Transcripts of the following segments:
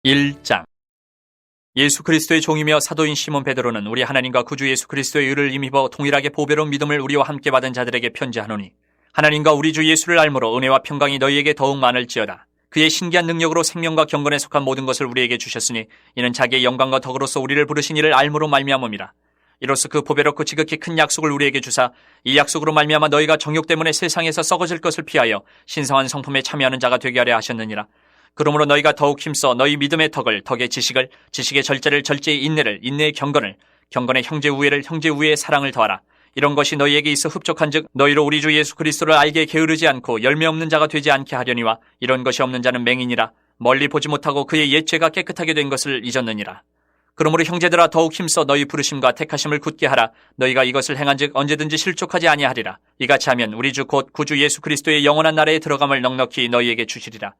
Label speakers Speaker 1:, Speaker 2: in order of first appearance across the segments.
Speaker 1: 1장. 예수 그리스도의 종이며 사도인 시몬 베드로는 우리 하나님과 구주 예수 그리스도의 의를 힘입어 동일하게 보배로운 믿음을 우리와 함께 받은 자들에게 편지하노니, 하나님과 우리 주 예수를 알므로 은혜와 평강이 너희에게 더욱 많을지어다. 그의 신기한 능력으로 생명과 경건에 속한 모든 것을 우리에게 주셨으니 이는 자기의 영광과 덕으로서 우리를 부르신 이를 알므로 말미암음이라. 이로써 그 보배롭고 지극히 큰 약속을 우리에게 주사 이 약속으로 말미암아 너희가 정욕 때문에 세상에서 썩어질 것을 피하여 신성한 성품에 참여하는 자가 되게 하려 하셨느니라. 그러므로 너희가 더욱 힘써 너희 믿음의 덕을, 덕의 지식을, 지식의 절제를, 절제의 인내를, 인내의 경건을, 경건의 형제 우애를, 형제 우애의 사랑을 더하라. 이런 것이 너희에게 있어 흡족한즉 너희로 우리 주 예수 그리스도를 알게 게으르지 않고 열매 없는 자가 되지 않게 하려니와, 이런 것이 없는 자는 맹인이라 멀리 보지 못하고 그의 옛 죄가 깨끗하게 된 것을 잊었느니라. 그러므로 형제들아, 더욱 힘써 너희 부르심과 택하심을 굳게 하라. 너희가 이것을 행한즉 언제든지 실족하지 아니하리라. 이같이 하면 우리 주 곧 구주 예수 그리스도의 영원한 나라에 들어감을 넉넉히 너희에게 주시리라.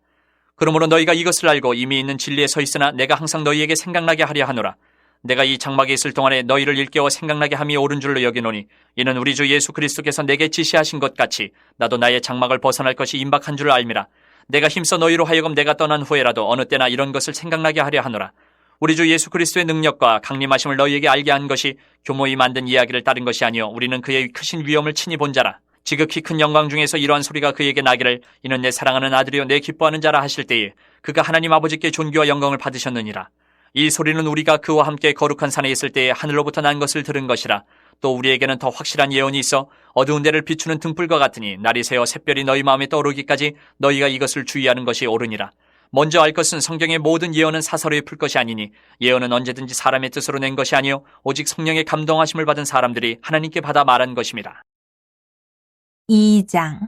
Speaker 1: 그러므로 너희가 이것을 알고 이미 있는 진리에 서 있으나 내가 항상 너희에게 생각나게 하려 하노라. 내가 이 장막에 있을 동안에 너희를 일깨워 생각나게 함이 옳은 줄로 여기노니, 이는 우리 주 예수 그리스도께서 내게 지시하신 것 같이 나도 나의 장막을 벗어날 것이 임박한 줄을 알미라. 내가 힘써 너희로 하여금 내가 떠난 후에라도 어느 때나 이런 것을 생각나게 하려 하노라. 우리 주 예수 그리스도의 능력과 강림하심을 너희에게 알게 한 것이 교모이 만든 이야기를 따른 것이 아니요 우리는 그의 크신 위엄을 친히 본 자라. 지극히 큰 영광 중에서 이러한 소리가 그에게 나기를, 이는 내 사랑하는 아들이요 내 기뻐하는 자라 하실 때에 그가 하나님 아버지께 존귀와 영광을 받으셨느니라. 이 소리는 우리가 그와 함께 거룩한 산에 있을 때에 하늘로부터 난 것을 들은 것이라. 또 우리에게는 더 확실한 예언이 있어 어두운 데를 비추는 등불과 같으니 날이 새어 샛별이 너희 마음에 떠오르기까지 너희가 이것을 주의하는 것이 옳으니라. 먼저 알 것은 성경의 모든 예언은 사설에 풀 것이 아니니, 예언은 언제든지 사람의 뜻으로 낸 것이 아니요 오직 성령의 감동하심을 받은 사람들이 하나님께 받아 말한 것임이라.
Speaker 2: 2장.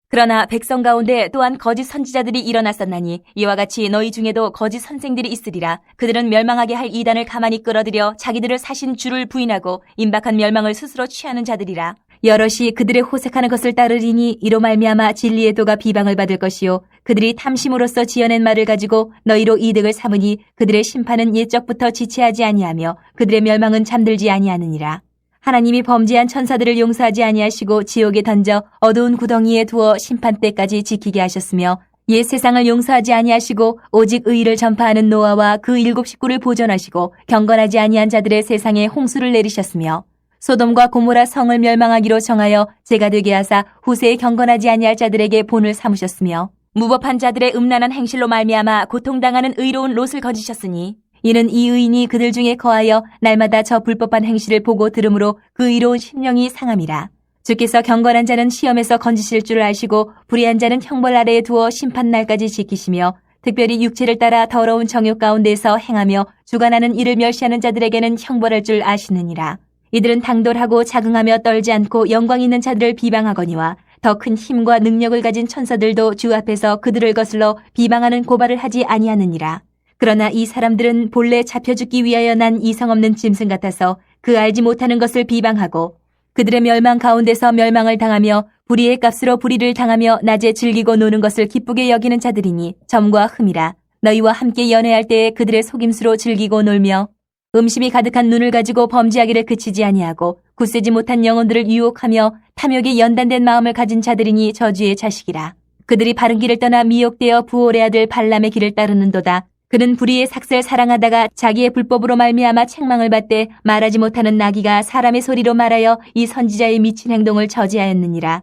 Speaker 2: 그러나 백성 가운데 또한 거짓 선지자들이 일어났었나니 이와 같이 너희 중에도 거짓 선생들이 있으리라. 그들은 멸망하게 할 이단을 가만히 끌어들여 자기들을 사신 주를 부인하고 임박한 멸망을 스스로 취하는 자들이라. 여럿이 그들의 호색하는 것을 따르리니 이로 말미암아 진리의 도가 비방을 받을 것이요 그들이 탐심으로써 지어낸 말을 가지고 너희로 이득을 삼으니 그들의 심판은 옛적부터 지체하지 아니하며 그들의 멸망은 잠들지 아니하느니라. 하나님이 범죄한 천사들을 용서하지 아니하시고 지옥에 던져 어두운 구덩이에 두어 심판 때까지 지키게 하셨으며, 옛 세상을 용서하지 아니하시고 오직 의를 전파하는 노아와 그 7 식구를 보존하시고 경건하지 아니한 자들의 세상에 홍수를 내리셨으며, 소돔과 고모라 성을 멸망하기로 정하여 죄가 되게 하사 후세에 경건하지 아니할 자들에게 본을 삼으셨으며, 무법한 자들의 음란한 행실로 말미암아 고통당하는 의로운 롯을 거지셨으니, 이는 이 의인이 그들 중에 거하여 날마다 저 불법한 행실을 보고 들으므로 그 의로운 심령이 상함이라. 주께서 경건한 자는 시험에서 건지실 줄을 아시고 불의한 자는 형벌 아래에 두어 심판날까지 지키시며, 특별히 육체를 따라 더러운 정욕 가운데서 행하며 주관하는 이를 멸시하는 자들에게는 형벌할 줄 아시느니라. 이들은 당돌하고 자긍하며 떨지 않고 영광 있는 자들을 비방하거니와 더 큰 힘과 능력을 가진 천사들도 주 앞에서 그들을 거슬러 비방하는 고발을 하지 아니하느니라. 그러나 이 사람들은 본래 잡혀 죽기 위하여 난 이성 없는 짐승 같아서 그 알지 못하는 것을 비방하고 그들의 멸망 가운데서 멸망을 당하며 불의의 값으로 불의를 당하며 낮에 즐기고 노는 것을 기쁘게 여기는 자들이니 점과 흠이라. 너희와 함께 연애할 때에 그들의 속임수로 즐기고 놀며 음심이 가득한 눈을 가지고 범죄하기를 그치지 아니하고 굳세지 못한 영혼들을 유혹하며 탐욕에 연단된 마음을 가진 자들이니 저주의 자식이라. 그들이 바른 길을 떠나 미혹되어 부올의 아들 발람의 길을 따르는도다. 그는 불의의 삭슬 사랑하다가 자기의 불법으로 말미암아 책망을 받되 말하지 못하는 나귀가 사람의 소리로 말하여 이 선지자의 미친 행동을 저지하였느니라.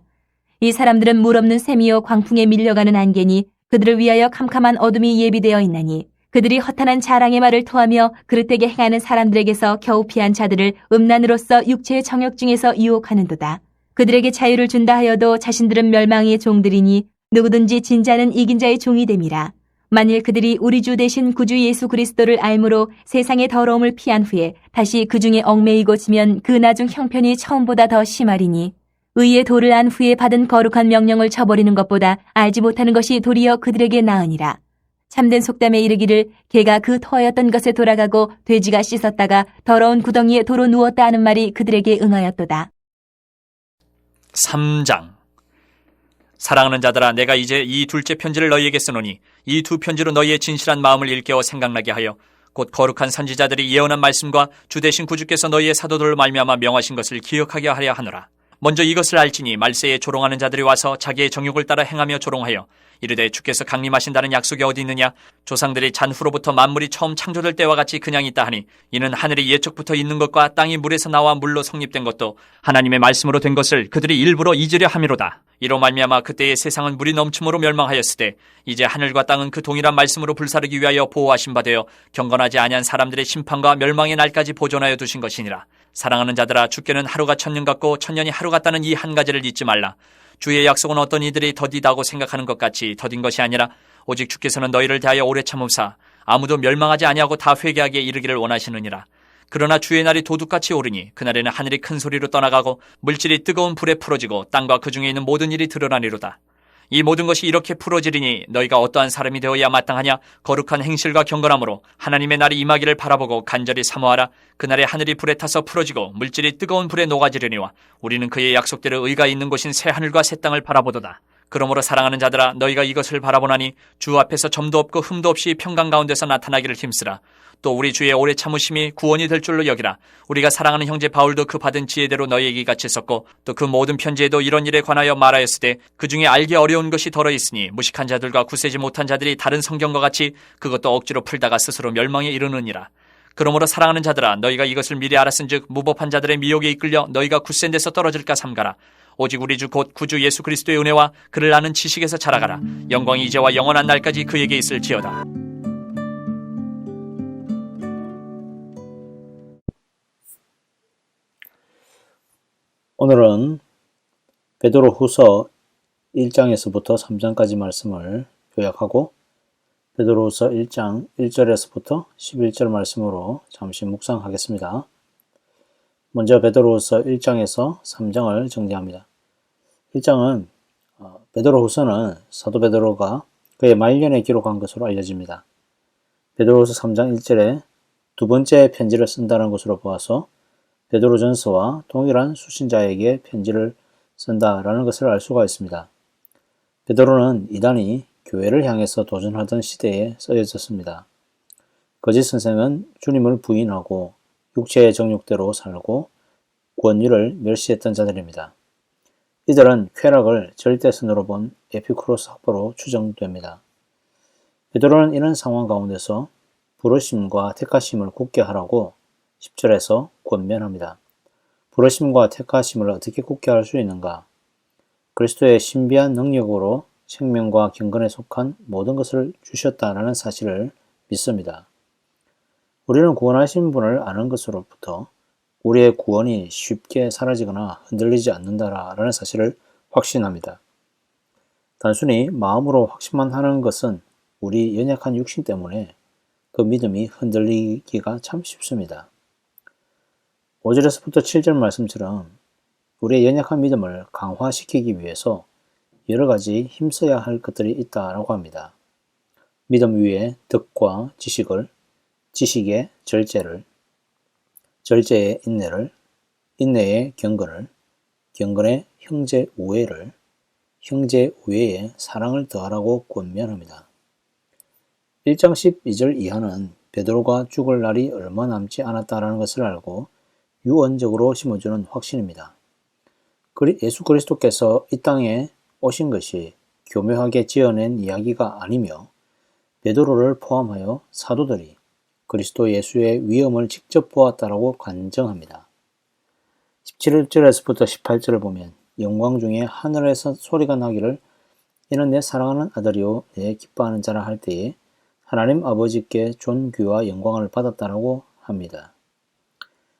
Speaker 2: 이 사람들은 물 없는 샘이요 광풍에 밀려가는 안개니 그들을 위하여 캄캄한 어둠이 예비되어 있나니, 그들이 허탄한 자랑의 말을 토하며 그릇되게 행하는 사람들에게서 겨우 피한 자들을 음란으로써 육체의 정욕 중에서 유혹하는도다. 그들에게 자유를 준다 하여도 자신들은 멸망의 종들이니 누구든지 진자는 이긴 자의 종이 됨이라. 만일 그들이 우리 주 대신 구주 예수 그리스도를 알므로 세상의 더러움을 피한 후에 다시 그 중에 얽매이고 지면 그 나중 형편이 처음보다 더 심하리니, 의의 도를 안 후에 받은 거룩한 명령을 저버리는 것보다 알지 못하는 것이 도리어 그들에게 나으니라. 참된 속담에 이르기를 개가 그 터였던 것에 돌아가고 돼지가 씻었다가 더러운 구덩이에 도로 누웠다 하는 말이 그들에게 응하였도다.
Speaker 1: 3장. 사랑하는 자들아, 내가 이제 이 둘째 편지를 너희에게 쓰노니 이 두 편지로 너희의 진실한 마음을 일깨워 생각나게 하여 곧 거룩한 선지자들이 예언한 말씀과 주 대신 구주께서 너희의 사도들로 말미암아 명하신 것을 기억하게 하려 하노라. 먼저 이것을 알지니 말세에 조롱하는 자들이 와서 자기의 정욕을 따라 행하며 조롱하여 이르되 주께서 강림하신다는 약속이 어디 있느냐? 조상들이 잔후로부터 만물이 처음 창조될 때와 같이 그냥 있다 하니 이는 하늘이 예적부터 있는 것과 땅이 물에서 나와 물로 성립된 것도 하나님의 말씀으로 된 것을 그들이 일부러 잊으려 함이로다. 이로 말미암아 그때의 세상은 물이 넘침으로 멸망하였으되 이제 하늘과 땅은 그 동일한 말씀으로 불사르기 위하여 보호하신 바 되어 경건하지 아니한 사람들의 심판과 멸망의 날까지 보존하여 두신 것이니라. 사랑하는 자들아, 주께는 하루가 천년 같고 천년이 하루 같다는 이 한 가지를 잊지 말라. 주의 약속은 어떤 이들이 더디다고 생각하는 것 같이 더딘 것이 아니라 오직 주께서는 너희를 대하여 오래 참으사 아무도 멸망하지 아니하고 다 회개하게 이르기를 원하시느니라. 그러나 주의 날이 도둑같이 오르니 그날에는 하늘이 큰 소리로 떠나가고 물질이 뜨거운 불에 풀어지고 땅과 그 중에 있는 모든 일이 드러나리로다. 이 모든 것이 이렇게 풀어지리니 너희가 어떠한 사람이 되어야 마땅하냐? 거룩한 행실과 경건함으로 하나님의 날이 임하기를 바라보고 간절히 사모하라. 그날에 하늘이 불에 타서 풀어지고 물질이 뜨거운 불에 녹아지려니와 우리는 그의 약속대로 의가 있는 곳인 새 하늘과 새 땅을 바라보도다. 그러므로 사랑하는 자들아, 너희가 이것을 바라보나니 주 앞에서 점도 없고 흠도 없이 평강 가운데서 나타나기를 힘쓰라. 또 우리 주의 오래 참으심이 구원이 될 줄로 여기라. 우리가 사랑하는 형제 바울도 그 받은 지혜대로 너희에게 같이 썼고 또 그 모든 편지에도 이런 일에 관하여 말하였으되 그 중에 알기 어려운 것이 덜어 있으니 무식한 자들과 굳세지 못한 자들이 다른 성경과 같이 그것도 억지로 풀다가 스스로 멸망에 이르느니라. 그러므로 사랑하는 자들아, 너희가 이것을 미리 알았은즉 무법한 자들의 미혹에 이끌려 너희가 굳센 데서 떨어질까 삼가라. 오직 우리 주 곧 구주 예수 그리스도의 은혜와 그를 아는 지식에서 자라가라. 영광이 이제와 영원한 날까지 그에게 있을지어다.
Speaker 3: 오늘은 베드로후서 1장에서부터 3장까지 말씀을 요약하고 베드로후서 1장 1절에서부터 11절 말씀으로 잠시 묵상하겠습니다. 먼저 베드로후서 1장에서 3장을 정리합니다. 1장은 베드로후서는 사도 베드로가 그의 말년에 기록한 것으로 알려집니다. 베드로후서 3장 1절에 두 번째 편지를 쓴다는 것으로 보아서 베드로전서와 동일한 수신자에게 편지를 쓴다라는 것을 알 수가 있습니다. 베드로는 이단이 교회를 향해서 도전하던 시대에 쓰여졌습니다. 거짓 선생은 주님을 부인하고 육체의 정욕대로 살고 권위를 멸시했던 자들입니다. 이들은 쾌락을 절대선으로 본 에피쿠로스 학파로 추정됩니다. 베드로는 이런 상황 가운데서 부르심과 택하심을 굳게 하라고 10절에서 권면합니다. 부르심과 택하심을 어떻게 굳게 할 수 있는가? 그리스도의 신비한 능력으로 생명과 경건에 속한 모든 것을 주셨다는 사실을 믿습니다. 우리는 구원하신 분을 아는 것으로부터 우리의 구원이 쉽게 사라지거나 흔들리지 않는다라는 사실을 확신합니다. 단순히 마음으로 확신만 하는 것은 우리 연약한 육신 때문에 그 믿음이 흔들리기가 참 쉽습니다. 5절에서부터 7절 말씀처럼 우리의 연약한 믿음을 강화시키기 위해서 여러 가지 힘써야 할 것들이 있다라고 합니다. 믿음 위에 덕과 지식을, 지식의 절제를, 절제의 인내를, 인내의 경건을, 경건의 형제 우애를, 형제 우애에 사랑을 더하라고 권면합니다. 1장 12절 이하는 베드로가 죽을 날이 얼마 남지 않았다라는 것을 알고 유언적으로 심어주는 확신입니다. 예수 그리스도께서 이 땅에 오신 것이 교묘하게 지어낸 이야기가 아니며 베드로를 포함하여 사도들이 그리스도 예수의 위엄을 직접 보았다라고 간증합니다. 17절에서부터 18절을 보면 영광 중에 하늘에서 소리가 나기를 이는 내 사랑하는 아들이요 내 기뻐하는 자라 할 때에 하나님 아버지께 존귀와 영광을 받았다라고 합니다.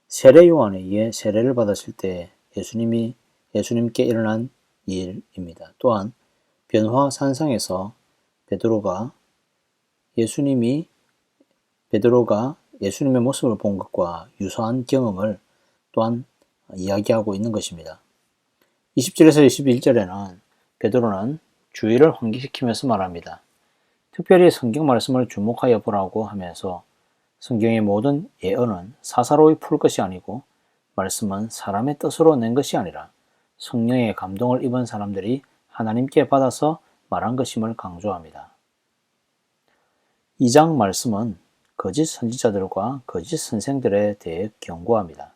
Speaker 3: 세례 요한에 의해 세례를 받았을 때 예수님께 일어난 일입니다. 또한 변화 산상에서 베드로가 예수님의 모습을 본 것과 유사한 경험을 또한 이야기하고 있는 것입니다. 20절에서 21절에는 베드로는 주의를 환기시키면서 말합니다. 특별히 성경 말씀을 주목하여 보라고 하면서 성경의 모든 예언은 사사로이 풀 것이 아니고 말씀은 사람의 뜻으로 낸 것이 아니라 성령의 감동을 입은 사람들이 하나님께 받아서 말한 것임을 강조합니다. 2장 말씀은 거짓 선지자들과 거짓 선생들에 대해 경고합니다.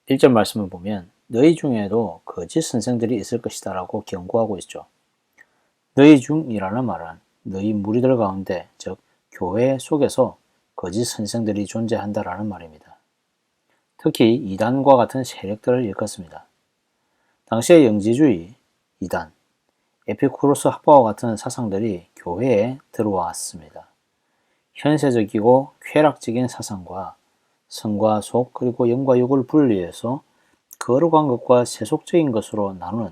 Speaker 3: 1절 말씀을 보면 너희 중에도 거짓 선생들이 있을 것이다 라고 경고하고 있죠. 너희 중이라는 말은 너희 무리들 가운데, 즉 교회 속에서 거짓 선생들이 존재한다라는 말입니다. 특히 이단과 같은 세력들을 일컫습니다. 당시의 영지주의, 이단, 에피쿠로스 학파와 같은 사상들이 교회에 들어왔습니다. 현세적이고 쾌락적인 사상과 성과 속 그리고 영과 육을 분리해서 거룩한 것과 세속적인 것으로 나누는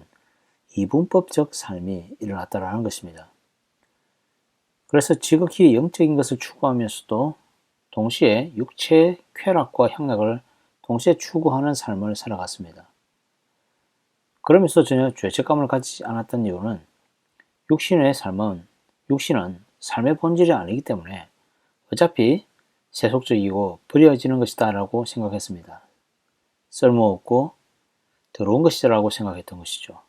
Speaker 3: 이분법적 삶이 일어났다는 것입니다. 그래서 지극히 영적인 것을 추구하면서도 동시에 육체의 쾌락과 향락을 동시에 추구하는 삶을 살아갔습니다. 그러면서 전혀 죄책감을 가지지 않았던 이유는 육신은 삶의 본질이 아니기 때문에 어차피 세속적이고 버려지는 것이다 라고 생각했습니다. 쓸모없고 더러운 것이라고 생각했던 것이죠.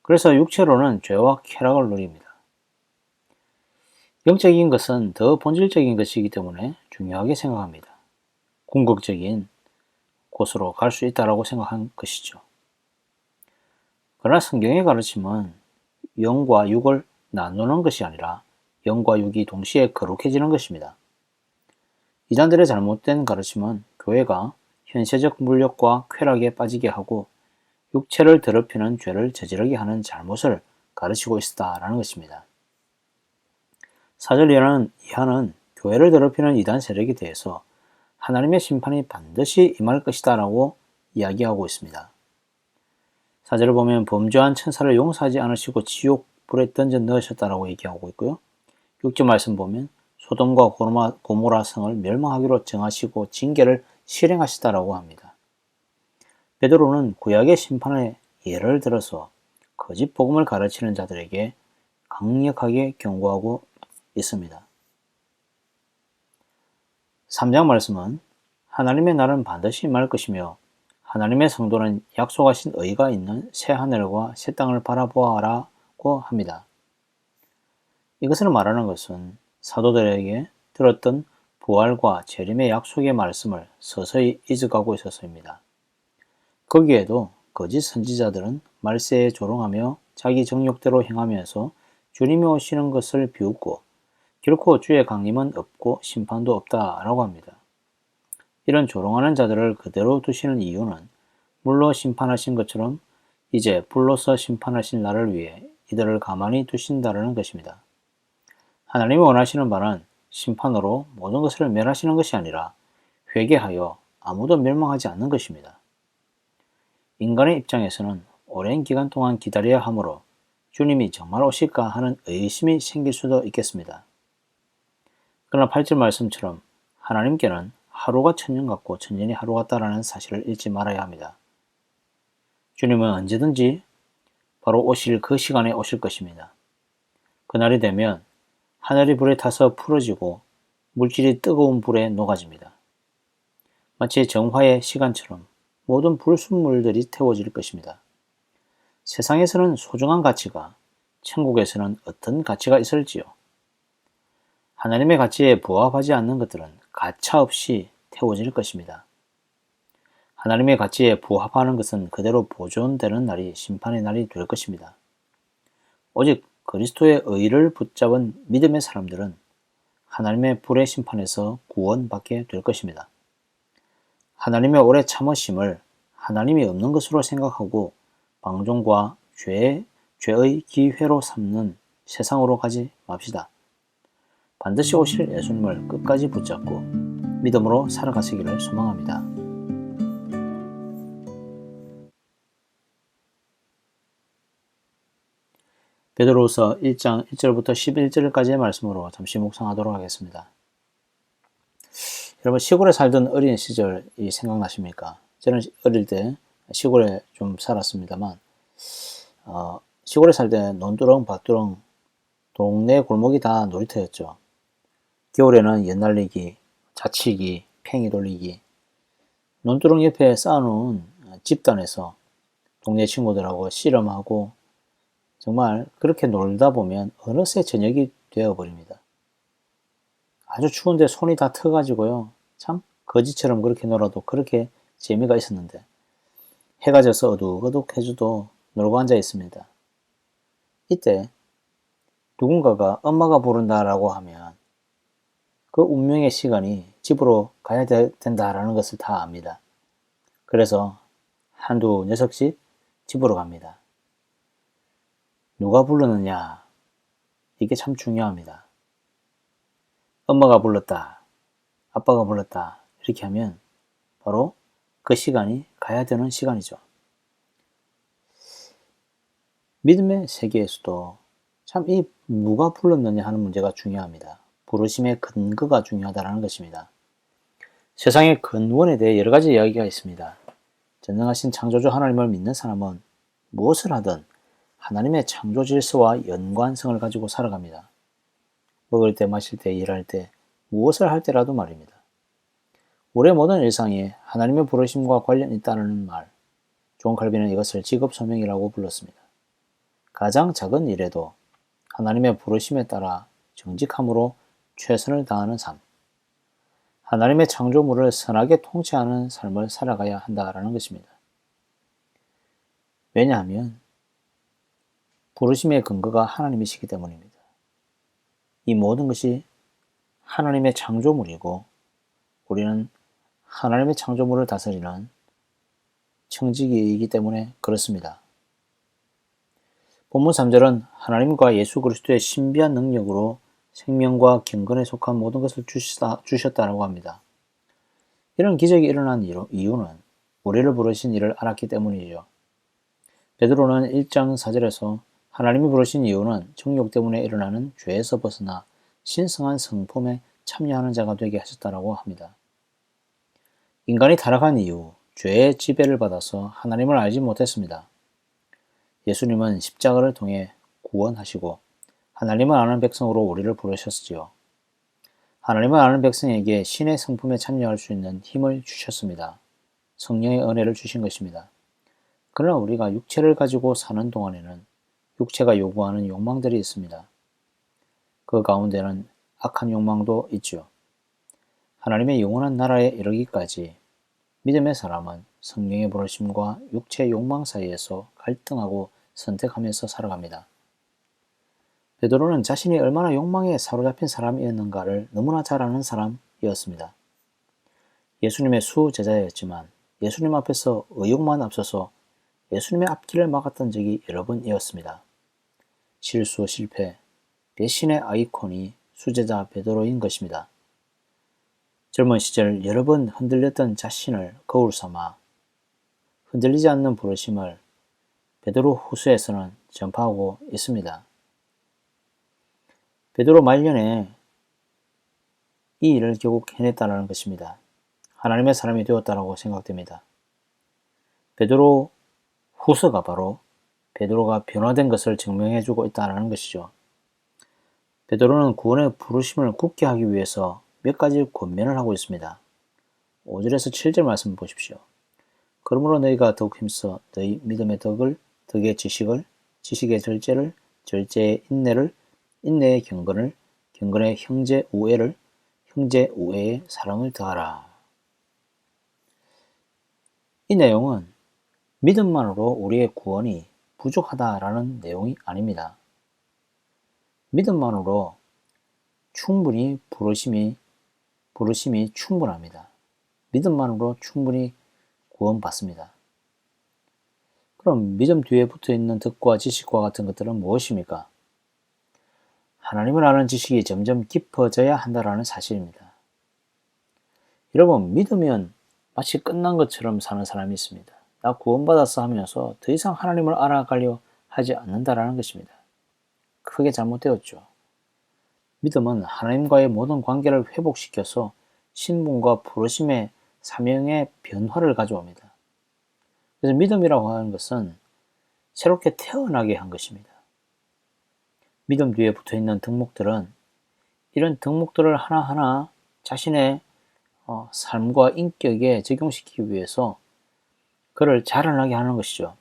Speaker 3: 그래서 육체로는 죄와 쾌락을 누립니다. 영적인 것은 더 본질적인 것이기 때문에 중요하게 생각합니다. 궁극적인 곳으로 갈 수 있다고 생각한 것이죠. 그러나 성경의 가르침은 영과 육을 나누는 것이 아니라 영과 육이 동시에 거룩해지는 것입니다. 이단들의 잘못된 가르침은 교회가 현세적 물욕과 쾌락에 빠지게 하고 육체를 더럽히는 죄를 저지르게 하는 잘못을 가르치고 있었다라는 것입니다. 4절 이하는 교회를 더럽히는 이단 세력에 대해서 하나님의 심판이 반드시 임할 것이다 라고 이야기하고 있습니다. 4절을 보면 범죄한 천사를 용서하지 않으시고 지옥 불에 던져 넣으셨다라고 얘기하고 있고요. 6절 말씀 보면 소돔과 고모라 성을 멸망하기로 정하시고 징계를 실행하시다라고 합니다. 베드로는 구약의 심판의 예를 들어서 거짓 복음을 가르치는 자들에게 강력하게 경고하고 있습니다. 3장 말씀은 하나님의 날은 반드시 임할 것이며 하나님의 성도는 약속하신 의가 있는 새 하늘과 새 땅을 바라보아라고 합니다. 이것을 말하는 것은 사도들에게 들었던 부활과 재림의 약속의 말씀을 서서히 잊어가고 있어서입니다. 거기에도 거짓 선지자들은 말세에 조롱하며 자기 정욕대로 행하면서 주님이 오시는 것을 비웃고 결코 주의 강림은 없고 심판도 없다라고 합니다. 이런 조롱하는 자들을 그대로 두시는 이유는 물로 심판하신 것처럼 이제 불로서 심판하신 날을 위해 이들을 가만히 두신다는 것입니다. 하나님이 원하시는 바는 심판으로 모든 것을 멸하시는 것이 아니라 회개하여 아무도 멸망하지 않는 것입니다. 인간의 입장에서는 오랜 기간 동안 기다려야 하므로 주님이 정말 오실까 하는 의심이 생길 수도 있겠습니다. 그러나 8절 말씀처럼 하나님께는 하루가 천년 같고 천년이 하루 같다라는 사실을 잊지 말아야 합니다. 주님은 언제든지 바로 오실 그 시간에 오실 것입니다. 그날이 되면 하늘이 불에 타서 풀어지고 물질이 뜨거운 불에 녹아집니다. 마치 정화의 시간처럼 모든 불순물들이 태워질 것입니다. 세상에서는 소중한 가치가, 천국에서는 어떤 가치가 있을지요? 하나님의 가치에 부합하지 않는 것들은 가차없이 태워질 것입니다. 하나님의 가치에 부합하는 것은 그대로 보존되는 날이 심판의 날이 될 것입니다. 오직 그리스도의 의를 붙잡은 믿음의 사람들은 하나님의 불의 심판에서 구원받게 될 것입니다. 하나님의 오래 참으심을 하나님이 없는 것으로 생각하고 방종과 죄의 기회로 삼는 세상으로 가지 맙시다. 반드시 오실 예수님을 끝까지 붙잡고 믿음으로 살아가시기를 소망합니다. 베드로후서 1장 1절부터 11절까지의 말씀으로 잠시 묵상하도록 하겠습니다. 여러분, 시골에 살던 어린 시절이 생각나십니까? 저는 어릴 때 시골에 좀 살았습니다만 시골에 살 때 논두렁, 밭두렁, 동네 골목이 다 놀이터였죠. 겨울에는 연날리기, 자치기, 팽이 돌리기, 논두렁 옆에 쌓아놓은 집단에서 동네 친구들하고 씨름하고 정말 그렇게 놀다 보면 어느새 저녁이 되어버립니다. 아주 추운데 손이 다 터가지고요. 참 거지처럼 그렇게 놀아도 그렇게 재미가 있었는데 해가 져서 어둑어둑해져도 놀고 앉아 있습니다. 이때 누군가가 엄마가 부른다라고 하면 그 운명의 시간이 집으로 가야 된다라는 것을 다 압니다. 그래서 한두 녀석씩 집으로 갑니다. 누가 부르느냐? 이게 참 중요합니다. 엄마가 불렀다, 아빠가 불렀다 이렇게 하면 바로 그 시간이 가야 되는 시간이죠. 믿음의 세계에서도 참 이 누가 불렀느냐 하는 문제가 중요합니다. 부르심의 근거가 중요하다는 것입니다. 세상의 근원에 대해 여러 가지 이야기가 있습니다. 전능하신 창조주 하나님을 믿는 사람은 무엇을 하든 하나님의 창조 질서와 연관성을 가지고 살아갑니다. 먹을 때, 마실 때, 일할 때, 무엇을 할 때라도 말입니다. 우리의 모든 일상에 하나님의 부르심과 관련이 있다는 말, 존 칼빈은 이것을 직업소명이라고 불렀습니다. 가장 작은 일에도 하나님의 부르심에 따라 정직함으로 최선을 다하는 삶, 하나님의 창조물을 선하게 통치하는 삶을 살아가야 한다는 것입니다. 왜냐하면 부르심의 근거가 하나님이시기 때문입니다. 이 모든 것이 하나님의 창조물이고 우리는 하나님의 창조물을 다스리는 청지기이기 때문에 그렇습니다. 본문 3절은 하나님과 예수 그리스도의 신비한 능력으로 생명과 경건에 속한 모든 것을 주셨다고 합니다. 이런 기적이 일어난 이유는 우리를 부르신 이를 알았기 때문이죠. 베드로는 1장 4절에서 하나님이 부르신 이유는 정욕 때문에 일어나는 죄에서 벗어나 신성한 성품에 참여하는 자가 되게 하셨다고 합니다. 인간이 타락한 이후 죄의 지배를 받아서 하나님을 알지 못했습니다. 예수님은 십자가를 통해 구원하시고 하나님을 아는 백성으로 우리를 부르셨지요. 하나님을 아는 백성에게 신의 성품에 참여할 수 있는 힘을 주셨습니다. 성령의 은혜를 주신 것입니다. 그러나 우리가 육체를 가지고 사는 동안에는 육체가 요구하는 욕망들이 있습니다. 그 가운데는 악한 욕망도 있죠. 하나님의 영원한 나라에 이르기까지 믿음의 사람은 성령의 부르심과 육체의 욕망 사이에서 갈등하고 선택하면서 살아갑니다. 베드로는 자신이 얼마나 욕망에 사로잡힌 사람이었는가를 너무나 잘 아는 사람이었습니다. 예수님의 수제자였지만 예수님 앞에서 의욕만 앞서서 예수님의 앞길을 막았던 적이 여러 번이었습니다. 실수, 실패, 배신의 아이콘이 수제자 베드로인 것입니다. 젊은 시절 여러 번 흔들렸던 자신을 거울 삼아 흔들리지 않는 부르심을 베드로 후서에서는 전파하고 있습니다. 베드로 말년에 이 일을 결국 해냈다는 것입니다. 하나님의 사람이 되었다고 생각됩니다. 베드로 후서가 바로 베드로가 변화된 것을 증명해주고 있다는 것이죠. 베드로는 구원의 부르심을 굳게 하기 위해서 몇 가지 권면을 하고 있습니다. 5절에서 7절 말씀 보십시오. 그러므로 너희가 더욱 힘써 너희 믿음의 덕을, 덕의 지식을, 지식의 절제를, 절제의 인내를, 인내의 경건을, 경건의 형제 우애를, 형제 우애의 사랑을 더하라. 이 내용은 믿음만으로 우리의 구원이 부족하다라는 내용이 아닙니다. 믿음만으로 충분히 부르심이 충분합니다. 믿음만으로 충분히 구원받습니다. 그럼 믿음 뒤에 붙어있는 덕과 지식과 같은 것들은 무엇입니까? 하나님을 아는 지식이 점점 깊어져야 한다는 사실입니다. 여러분, 믿으면 마치 끝난 것처럼 사는 사람이 있습니다. 나 구원받았어 하면서 더 이상 하나님을 알아가려 하지 않는다라는 것입니다. 크게 잘못되었죠. 믿음은 하나님과의 모든 관계를 회복시켜서 신분과 부르심의 사명의 변화를 가져옵니다. 그래서 믿음이라고 하는 것은 새롭게 태어나게 한 것입니다. 믿음 뒤에 붙어있는 덕목들은 이런 덕목들을 하나하나 자신의 삶과 인격에 적용시키기 위해서 그를 자라나게 하는 것이죠.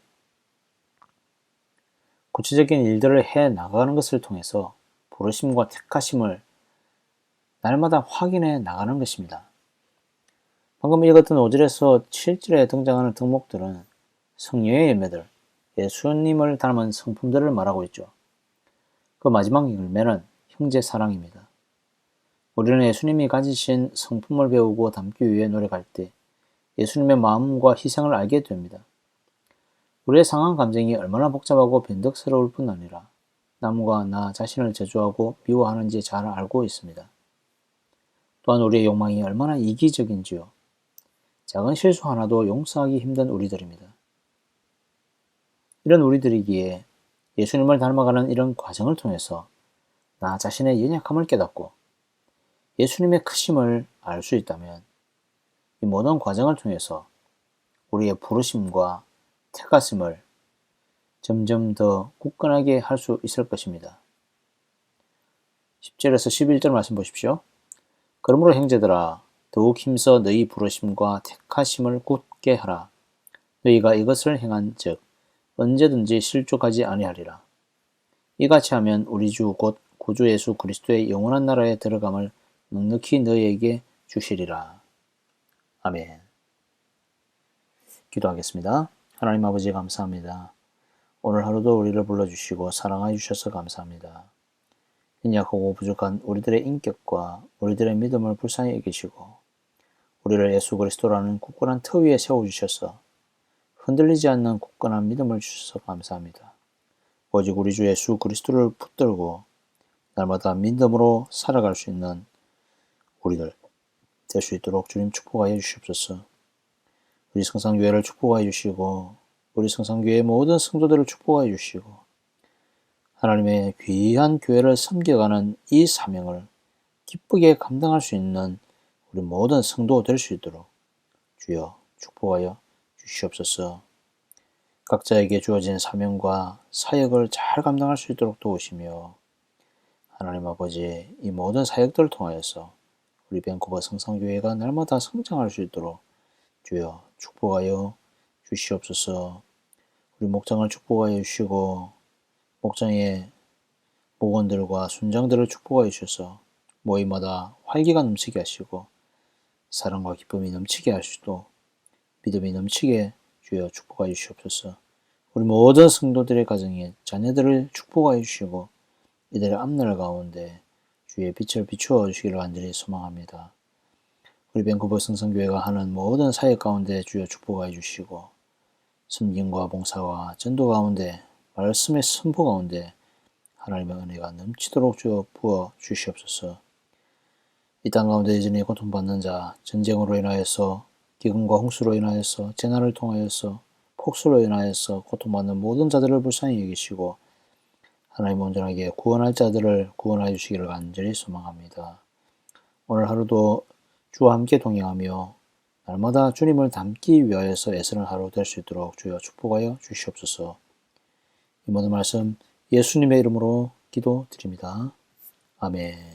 Speaker 3: 구체적인 일들을 해 나가는 것을 통해서 부르심과 택하심을 날마다 확인해 나가는 것입니다. 방금 읽었던 5절에서 7절에 등장하는 덕목들은 성령의 열매들, 예수님을 닮은 성품들을 말하고 있죠. 그 마지막 열매는 형제 사랑입니다. 우리는 예수님이 가지신 성품을 배우고 담기 위해 노력할 때 예수님의 마음과 희생을 알게 됩니다. 우리의 상한 감정이 얼마나 복잡하고 변덕스러울 뿐 아니라 남과 나 자신을 저주하고 미워하는지 잘 알고 있습니다. 또한 우리의 욕망이 얼마나 이기적인지요. 작은 실수 하나도 용서하기 힘든 우리들입니다. 이런 우리들이기에 예수님을 닮아가는 이런 과정을 통해서 나 자신의 연약함을 깨닫고 예수님의 크심을 알 수 있다면 이 모든 과정을 통해서 우리의 부르심과 택하심을 점점 더 굳건하게 할 수 있을 것입니다. 10절에서 11절 말씀 보십시오. 그러므로 형제들아 더욱 힘써 너희 부르심과 택하심을 굳게 하라. 너희가 이것을 행한 즉 언제든지 실족하지 아니하리라. 이같이 하면 우리 주 곧 구주 예수 그리스도의 영원한 나라에 들어감을 넉넉히 너희에게 주시리라. 아멘. 기도하겠습니다. 하나님 아버지 감사합니다. 오늘 하루도 우리를 불러주시고 사랑해 주셔서 감사합니다. 연약하고 부족한 우리들의 인격과 우리들의 믿음을 불쌍히 여기시고 우리를 예수 그리스도라는 굳건한 터 위에 세워주셔서 흔들리지 않는 굳건한 믿음을 주셔서 감사합니다. 오직 우리 주 예수 그리스도를 붙들고 날마다 믿음으로 살아갈 수 있는 우리들 될 수 있도록 주님 축복하여 주시옵소서. 우리 성상교회를 축복하여 주시고 우리 성상교회의 모든 성도들을 축복하여 주시고 하나님의 귀한 교회를 섬겨가는 이 사명을 기쁘게 감당할 수 있는 우리 모든 성도 될 수 있도록 주여 축복하여 주시옵소서. 각자에게 주어진 사명과 사역을 잘 감당할 수 있도록 도우시며 하나님 아버지 이 모든 사역들을 통하여서 우리 밴쿠버 성상교회가 날마다 성장할 수 있도록 주여 축복하여 주시옵소서. 우리 목장을 축복하여 주시고 목장의 목원들과 순장들을 축복하여 주셔서 모임마다 활기가 넘치게 하시고 사랑과 기쁨이 넘치게 하시고 믿음이 넘치게 주여 축복하여 주시옵소서. 우리 모든 성도들의 가정에 자녀들을 축복하여 주시고 이들의 앞날 가운데 주의 빛을 비추어 주시기를 간절히 소망합니다. 우리 밴쿠버 성성교회가 하는 모든 사역 가운데 주여 축복하여 주시고 섬김과 봉사와 전도 가운데 말씀의 선포 가운데 하나님의 은혜가 넘치도록 주여 부어 주시옵소서. 이 땅 가운데 여전히 고통받는 자, 전쟁으로 인하여서 기근과 홍수로 인하여서 재난을 통하여서 폭수로 인하여서 고통받는 모든 자들을 불쌍히 여기시고 하나님 온전하게 구원할 자들을 구원하여 주시기를 간절히 소망합니다. 오늘 하루도 주와 함께 동행하며 날마다 주님을 닮기 위하여서 애쓰는 하루 될 수 있도록 주여 축복하여 주시옵소서. 이 모든 말씀 예수님의 이름으로 기도드립니다. 아멘.